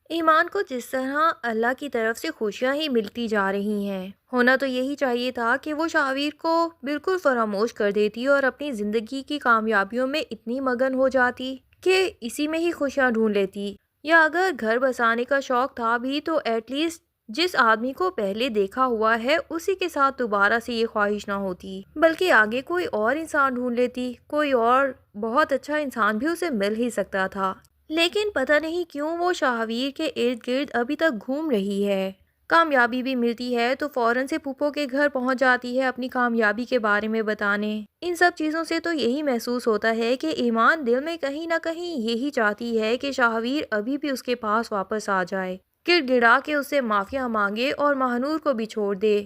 ایمان کو جس طرح اللہ کی طرف سے خوشیاں ہی ملتی جا رہی ہیں، ہونا تو یہی چاہیے تھا کہ وہ شاویر کو بالکل فراموش کر دیتی اور اپنی زندگی کی کامیابیوں میں اتنی مگن ہو جاتی کہ اسی میں ہی خوشیاں ڈھونڈ لیتی، یا اگر گھر بسانے کا شوق تھا بھی تو ایٹ لیسٹ جس آدمی کو پہلے دیکھا ہوا ہے اسی کے ساتھ دوبارہ سے یہ خواہش نہ ہوتی، بلکہ آگے کوئی اور انسان ڈھونڈ لیتی، کوئی اور بہت اچھا انسان بھی اسے مل ہی سکتا تھا۔ لیکن پتہ نہیں کیوں وہ شاہویر کے ارد گرد ابھی تک گھوم رہی ہے۔ کامیابی بھی ملتی ہے تو فوراً سے پھپھو کے گھر پہنچ جاتی ہے اپنی کامیابی کے بارے میں بتانے۔ ان سب چیزوں سے تو یہی محسوس ہوتا ہے کہ ایمان دل میں کہیں نہ کہیں یہی چاہتی ہے کہ شاہویر ابھی بھی اس کے پاس واپس آ جائے، گڑ گڑا کے اس سے معافیا مانگے اور مہنور کو بھی چھوڑ دے۔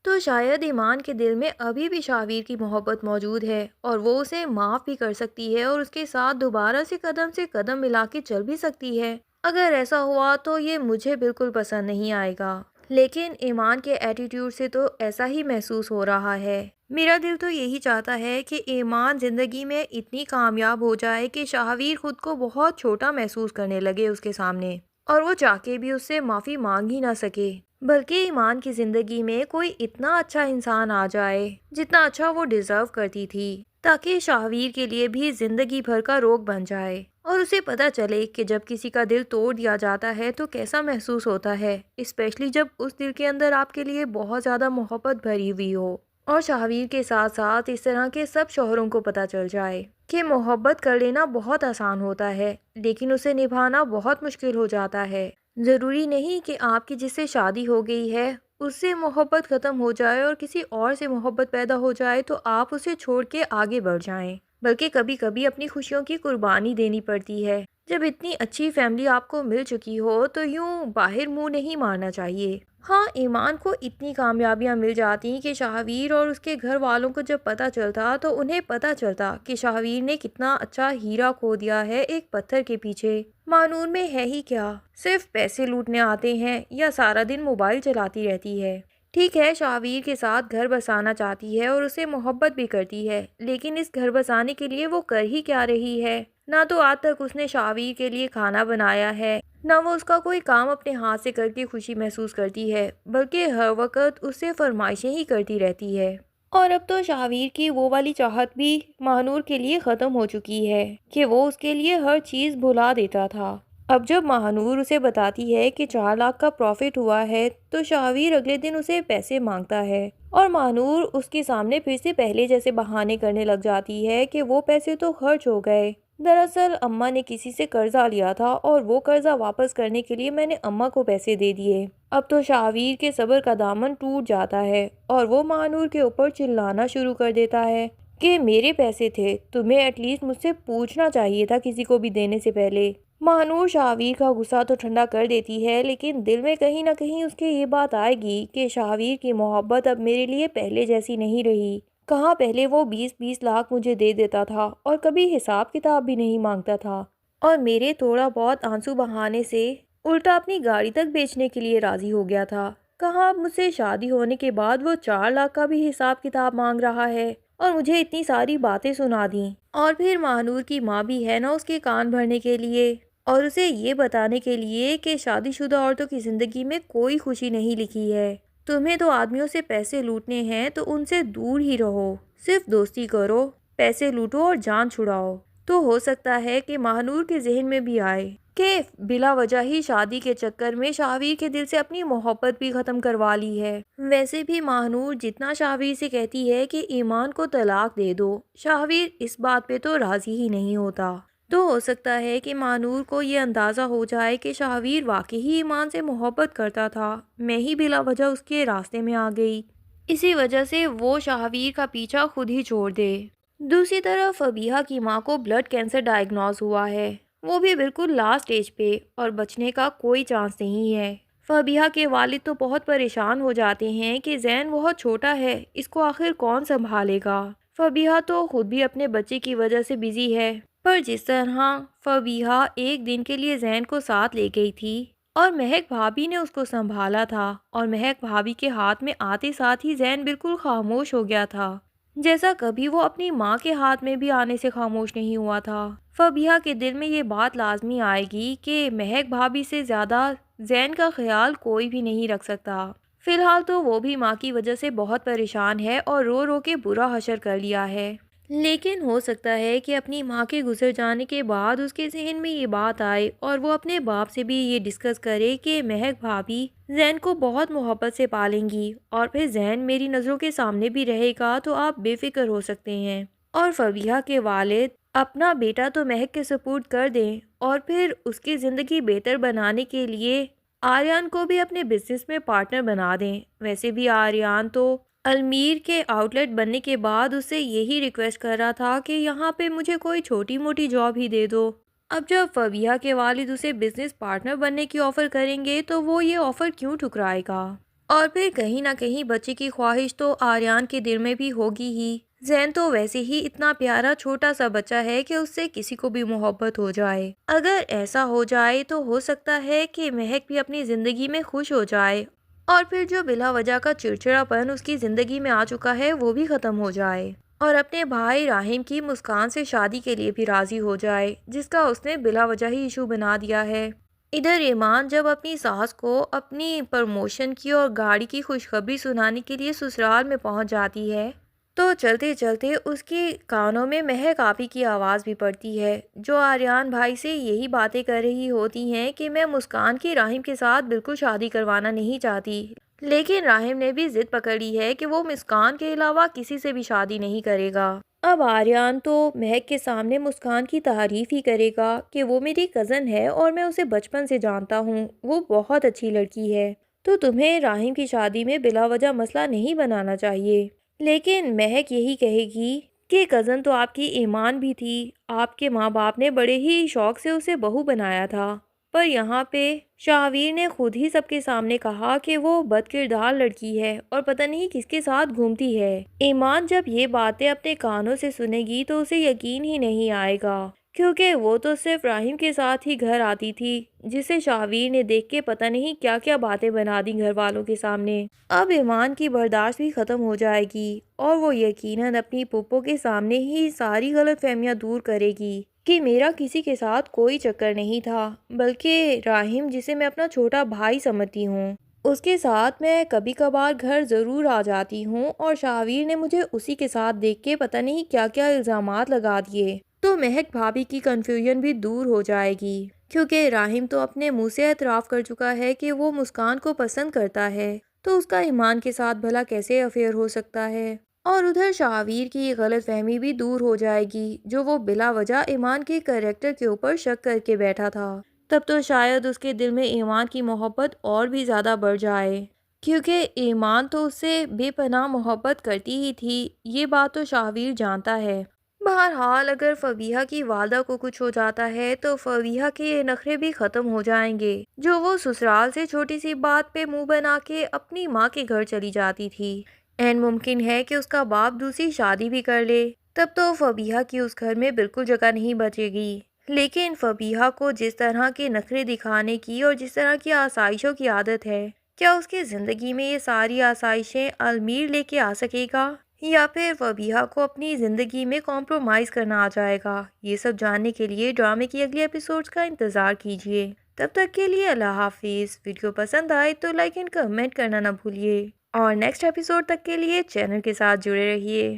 تو شاید ایمان کے دل میں ابھی بھی شاویر کی محبت موجود ہے اور وہ اسے معاف بھی کر سکتی ہے اور اس کے ساتھ دوبارہ سے قدم ملا کے چل بھی سکتی ہے۔ اگر ایسا ہوا تو یہ مجھے بالکل پسند نہیں آئے گا، لیکن ایمان کے ایٹیٹیوڈ سے تو ایسا ہی محسوس ہو رہا ہے۔ میرا دل تو یہی چاہتا ہے کہ ایمان زندگی میں اتنی کامیاب ہو جائے کہ شاہویر خود کو بہت چھوٹا محسوس کرنے لگے اس کے سامنے، اور وہ چاہ کے بھی اس سے معافی مانگ ہی نہ سکے، بلکہ ایمان کی زندگی میں کوئی اتنا اچھا انسان آ جائے جتنا اچھا وہ ڈیزرو کرتی تھی، تاکہ شاہویر کے لیے بھی زندگی بھر کا روگ بن جائے اور اسے پتہ چلے کہ جب کسی کا دل توڑ دیا جاتا ہے تو کیسا محسوس ہوتا ہے، اسپیشلی جب اس دل کے اندر آپ کے لیے بہت زیادہ محبت بھری ہوئی ہو۔ اور شاہویر کے ساتھ ساتھ اس طرح کے سب شوہروں کو پتہ چل جائے کہ محبت کر لینا بہت آسان ہوتا ہے لیکن اسے نبھانا بہت مشکل ہو جاتا ہے۔ ضروری نہیں کہ آپ کی جس سے شادی ہو گئی ہے اس سے محبت ختم ہو جائے اور کسی اور سے محبت پیدا ہو جائے تو آپ اسے چھوڑ کے آگے بڑھ جائیں، بلکہ کبھی کبھی اپنی خوشیوں کی قربانی دینی پڑتی ہے۔ جب اتنی اچھی فیملی آپ کو مل چکی ہو تو یوں باہر منہ نہیں مارنا چاہیے۔ ہاں، ایمان کو اتنی کامیابیاں مل جاتی کہ شاہویر اور اس کے گھر والوں کو جب پتہ چلتا تو انہیں پتہ چلتا کہ شاہویر نے کتنا اچھا ہیرا کھو دیا ہے ایک پتھر کے پیچھے۔ مانور میں ہے ہی کیا، صرف پیسے لوٹنے آتے ہیں یا سارا دن موبائل چلاتی رہتی ہے۔ ٹھیک ہے، شاہویر کے ساتھ گھر بسانا چاہتی ہے اور اسے محبت بھی کرتی ہے، لیکن اس گھر بسانے کے لیے وہ کر ہی کیا رہی ہے؟ نہ تو آج تک اس نے شاہویر کے لیے کھانا بنایا ہے، نہ وہ اس کا کوئی کام اپنے ہاتھ سے کر کے خوشی محسوس کرتی ہے، بلکہ ہر وقت اس سے فرمائشیں ہی کرتی رہتی ہے۔ اور اب تو شاہویر کی وہ والی چاہت بھی مہنور کے لیے ختم ہو چکی ہے کہ وہ اس کے لیے ہر چیز بھلا دیتا تھا۔ اب جب مہنور اسے بتاتی ہے کہ 4 لاکھ کا پروفٹ ہوا ہے تو شاہویر اگلے دن اسے پیسے مانگتا ہے اور مہنور اس کے سامنے پھر سے پہلے جیسے بہانے کرنے لگ جاتی ہے کہ وہ پیسے تو خرچ ہو گئے، دراصل اماں نے کسی سے قرضہ لیا تھا اور وہ قرضہ واپس کرنے کے لیے میں نے اماں کو پیسے دے دیے۔ اب تو شاہویر کے صبر کا دامن ٹوٹ جاتا ہے اور وہ مہنور کے اوپر چلانا شروع کر دیتا ہے کہ میرے پیسے تھے، تمہیں ایٹ لیسٹ مجھ سے پوچھنا چاہیے تھا کسی کو بھی دینے سے پہلے۔ مہنور شاہویر کا غصہ تو ٹھنڈا کر دیتی ہے، لیکن دل میں کہیں نہ کہیں اس کے یہ بات آئے گی کہ شاہویر کی محبت اب میرے لیے پہلے جیسی نہیں رہی۔ کہاں پہلے وہ 20 لاکھ مجھے دے دیتا تھا اور کبھی حساب کتاب بھی نہیں مانگتا تھا، اور میرے تھوڑا بہت آنسو بہانے سے الٹا اپنی گاڑی تک بیچنے کے لیے راضی ہو گیا تھا۔ کہاں اب مجھ سے شادی ہونے کے بعد وہ 4 لاکھ کا بھی حساب کتاب مانگ رہا ہے اور مجھے اتنی ساری باتیں سنا دیں، اور پھر مہنور کی ماں بھی ہے نا اس کے کان بھرنے کے لیے اور اسے یہ بتانے کے لیے کہ شادی شدہ عورتوں کی زندگی میں کوئی خوشی نہیں لکھی ہے، تمہیں تو آدمیوں سے پیسے لوٹنے ہیں تو ان سے دور ہی رہو، صرف دوستی کرو، پیسے لوٹو اور جان چھڑاؤ۔ تو ہو سکتا ہے کہ مہنور کے ذہن میں بھی آئے کہ بلا وجہ ہی شادی کے چکر میں شاہویر کے دل سے اپنی محبت بھی ختم کروا لی ہے۔ ویسے بھی مہنور جتنا شاہویر سے کہتی ہے کہ ایمان کو طلاق دے دو، شاہویر اس بات پہ تو راضی ہی نہیں ہوتا۔ تو ہو سکتا ہے کہ مہنور کو یہ اندازہ ہو جائے کہ شاہویر واقعی ہی ایمان سے محبت کرتا تھا، میں ہی بلا وجہ اس کے راستے میں آ گئی، اسی وجہ سے وہ شاہویر کا پیچھا خود ہی چھوڑ دے۔ دوسری طرف فبیہا کی ماں کو بلڈ کینسر ڈائیگنوز ہوا ہے، وہ بھی بالکل لاسٹ اسٹیج پہ، اور بچنے کا کوئی چانس نہیں ہے۔ فبیہا کے والد تو بہت پریشان ہو جاتے ہیں کہ زین بہت چھوٹا ہے، اس کو آخر کون سنبھالے گا۔ فبیہا تو خود بھی اپنے بچے کی وجہ سے بزی ہے، پر جس طرح فبیہا ایک دن کے لیے زین کو ساتھ لے گئی تھی اور مہک بھابی نے اس کو سنبھالا تھا، اور مہک بھابی کے ہاتھ میں آتے ساتھ ہی زین بالکل خاموش ہو گیا تھا، جیسا کبھی وہ اپنی ماں کے ہاتھ میں بھی آنے سے خاموش نہیں ہوا تھا۔ فبیہا کے دل میں یہ بات لازمی آئے گی کہ مہک بھابھی سے زیادہ زین کا خیال کوئی بھی نہیں رکھ سکتا۔ فی الحال تو وہ بھی ماں کی وجہ سے بہت پریشان ہے اور رو رو کے برا حشر کر لیا ہے، لیکن ہو سکتا ہے کہ اپنی ماں کے گزر جانے کے بعد اس کے ذہن میں یہ بات آئے اور وہ اپنے باپ سے بھی یہ ڈسکس کرے کہ مہک بھابھی زین کو بہت محبت سے پالیں گی اور پھر زین میری نظروں کے سامنے بھی رہے گا تو آپ بے فکر ہو سکتے ہیں۔ اور فبیہا کے والد اپنا بیٹا تو مہک کے سپورٹ کر دیں اور پھر اس کی زندگی بہتر بنانے کے لیے آریان کو بھی اپنے بزنس میں پارٹنر بنا دیں۔ ویسے بھی آریان تو المیر کے آؤٹ لیٹ بننے کے بعد اس سے یہی ریکویسٹ کر رہا تھا کہ یہاں پہ مجھے کوئی چھوٹی موٹی جاب ہی دے دو۔ اب جب فبیہا کے والد اسے بزنس پارٹنر بننے کی آفر کریں گے تو وہ یہ آفر کیوں ٹھکرائے گا؟ اور پھر کہیں نہ کہیں بچے کی خواہش تو آریان کے دل میں بھی ہوگی ہی۔ زین تو ویسے ہی اتنا پیارا چھوٹا سا بچہ ہے کہ اس سے کسی کو بھی محبت ہو جائے۔ اگر ایسا ہو جائے تو ہو سکتا ہے کہ مہک بھی اپنی زندگی میں خوش ہو جائے اور پھر جو بلا وجہ کا چڑچڑا پن اس کی زندگی میں آ چکا ہے وہ بھی ختم ہو جائے اور اپنے بھائی راہم کی مسکان سے شادی کے لیے بھی راضی ہو جائے، جس کا اس نے بلا وجہ ہی ایشو بنا دیا ہے۔ ادھر ایمان جب اپنی ساس کو اپنی پروموشن کی اور گاڑی کی خوشخبری سنانے کے لیے سسرال میں پہنچ جاتی ہے تو چلتے چلتے اس کے کانوں میں مہک آپی کی آواز بھی پڑتی ہے، جو آریان بھائی سے یہی باتیں کر رہی ہوتی ہیں کہ میں مسکان کی راہم کے ساتھ بالکل شادی کروانا نہیں چاہتی، لیکن راہم نے بھی ضد پکڑ لی ہے کہ وہ مسکان کے علاوہ کسی سے بھی شادی نہیں کرے گا۔ اب آریان تو مہک کے سامنے مسکان کی تعریف ہی کرے گا کہ وہ میری کزن ہے اور میں اسے بچپن سے جانتا ہوں، وہ بہت اچھی لڑکی ہے، تو تمہیں راہم کی شادی میں بلا وجہ مسئلہ نہیں بنانا چاہیے۔ لیکن مہک یہی کہے گی کہ کزن تو آپ کی ایمان بھی تھی، آپ کے ماں باپ نے بڑے ہی شوق سے اسے بہو بنایا تھا، پر یہاں پہ شاہویر نے خود ہی سب کے سامنے کہا کہ وہ بد کردار لڑکی ہے اور پتہ نہیں کس کے ساتھ گھومتی ہے۔ ایمان جب یہ باتیں اپنے کانوں سے سنے گی تو اسے یقین ہی نہیں آئے گا، کیونکہ وہ تو صرف راہم کے ساتھ ہی گھر آتی تھی، جسے شاہویر نے دیکھ کے پتہ نہیں کیا کیا باتیں بنا دی گھر والوں کے سامنے۔ اب ایمان کی برداشت بھی ختم ہو جائے گی اور وہ یقیناً اپنی پھپھو کے سامنے ہی ساری غلط فہمیاں دور کرے گی کہ میرا کسی کے ساتھ کوئی چکر نہیں تھا، بلکہ راہم جسے میں اپنا چھوٹا بھائی سمجھتی ہوں اس کے ساتھ میں کبھی کبھار گھر ضرور آ جاتی ہوں اور شاہویر نے مجھے اسی کے ساتھ دیکھ کے پتہ نہیں کیا کیا الزامات لگا دیے، تو مہک بھابھی کی کنفیوژن بھی دور ہو جائے گی، کیونکہ راہم تو اپنے منہ سے اعتراف کر چکا ہے کہ وہ مسکان کو پسند کرتا ہے، تو اس کا ایمان کے ساتھ بھلا کیسے افیئر ہو سکتا ہے؟ اور ادھر شاہویر کی یہ غلط فہمی بھی دور ہو جائے گی جو وہ بلا وجہ ایمان کے کریکٹر کے اوپر شک کر کے بیٹھا تھا، تب تو شاید اس کے دل میں ایمان کی محبت اور بھی زیادہ بڑھ جائے، کیونکہ ایمان تو اس سے بے پناہ محبت کرتی ہی تھی، یہ بات تو شاہویر جانتا ہے۔ بہرحال اگر فبیہا کی والدہ کو کچھ ہو جاتا ہے تو فبیہا کے یہ نخرے بھی ختم ہو جائیں گے، جو وہ سسرال سے چھوٹی سی بات پہ منہ بنا کے اپنی ماں کے گھر چلی جاتی تھی، این ممکن ہے کہ اس کا باپ دوسری شادی بھی کر لے، تب تو فبیہا کی اس گھر میں بالکل جگہ نہیں بچے گی۔ لیکن فبیہا کو جس طرح کے نخرے دکھانے کی اور جس طرح کی آسائشوں کی عادت ہے، کیا اس کی زندگی میں یہ ساری آسائشیں المیر لے کے آ سکے گا یا پھر فبیہا کو اپنی زندگی میں کمپرومائز کرنا آ جائے گا؟ یہ سب جاننے کے لیے ڈرامے کی اگلی ایپیسوڈز کا انتظار کیجیے۔ تب تک کے لیے اللہ حافظ۔ ویڈیو پسند آئے تو لائک اینڈ کمنٹ کرنا نہ بھولیے اور نیکسٹ ایپیسوڈ تک کے لیے چینل کے ساتھ جڑے رہیے۔